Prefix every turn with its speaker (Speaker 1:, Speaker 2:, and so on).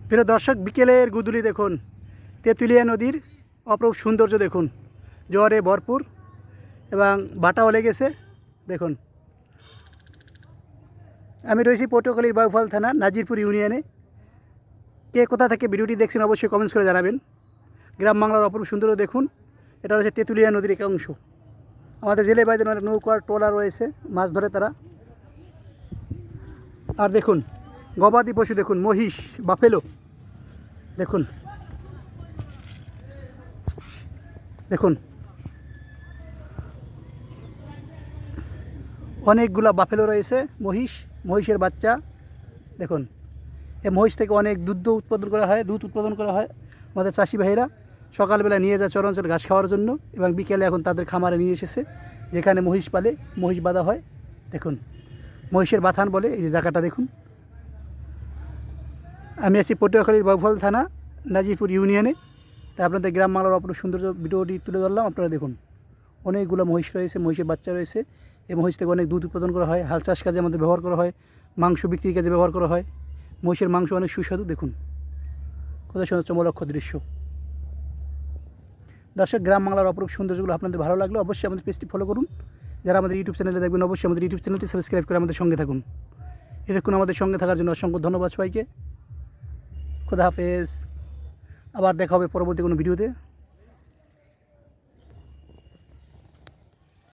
Speaker 1: প্রিয় দর্শক, বিকেলের গুদুলি দেখুন, তেঁতুলিয়া নদীর অপরূপ সৌন্দর্য দেখুন, জোয়ারে ভরপুর এবং বাটাও লেগেছে দেখুন। আমি রয়েছি পটুয়াখালীর বাউফল থানা নাজিরপুর ইউনিয়নে। কে কোথা থেকে ভিডিওটি দেখছেন অবশ্যই কমেন্টস করে জানাবেন। গ্রাম বাংলার অপরূপ সৌন্দর্য দেখুন। এটা রয়েছে তেঁতুলিয়া নদীর এক অংশ। আমাদের জেলে ভাইদের অনেক নৌকা ট্রলার রয়েছে, মাছ ধরে তারা। আর দেখুন গবাদি পশু দেখুন, মহিষ বাফেলো দেখুন দেখুন অনেকগুলা বাফেলো রয়েছে, মহিষের বাচ্চা দেখুন। এই মহিষ থেকে অনেক দুধ উৎপাদন করা হয় আমাদের চাষি ভাইরা সকালবেলা নিয়ে যায় চরাঞ্চল ঘাস খাওয়ার জন্য, এবং বিকেলে এখন তাদের খামারে নিয়ে এসেছে, যেখানে মহিষ বাঁধা হয়। দেখুন মহিষের বাথান বলে এই যে জায়গাটা দেখুন। আমি আছি পটুয়াখালীর বাউফল থানা নাজিরপুর ইউনিয়নে। তাই আপনাদের গ্রাম বাংলার অপরূপ সৌন্দর্য ভিডিওটি তুলে ধরলাম। আপনারা দেখুন অনেকগুলো মহিষ রয়েছে, মহিষের বাচ্চা রয়েছে। এই মহিষ থেকে অনেক দুধ উৎপাদন করা হয়, হাল চাষ কাজে আমাদের ব্যবহার করা হয়, মাংস বিক্রির কাজে ব্যবহার করা হয়। মহিষের মাংস অনেক সুস্বাদু দেখুন, কত সুন্দর চমলক্ষ দৃশ্য। দর্শক, গ্রাম বাংলার অপরূপ সৌন্দর্যগুলো আপনাদের ভালো লাগলো অবশ্যই আমাদের পেজটি ফলো করুন। যারা আমাদের ইউটিউব চ্যানেলে দেখবেন অবশ্যই আমাদের ইউটিউব চ্যানেলটি সাবস্ক্রাইব করে আমাদের সঙ্গে থাকুন। এতক্ষণ আমাদের সঙ্গে থাকার জন্য অসংখ্য ধন্যবাদ সবাইকে। খোদা হাফেজ। আবার দেখা হবে পরবর্তী কোনো ভিডিওতে।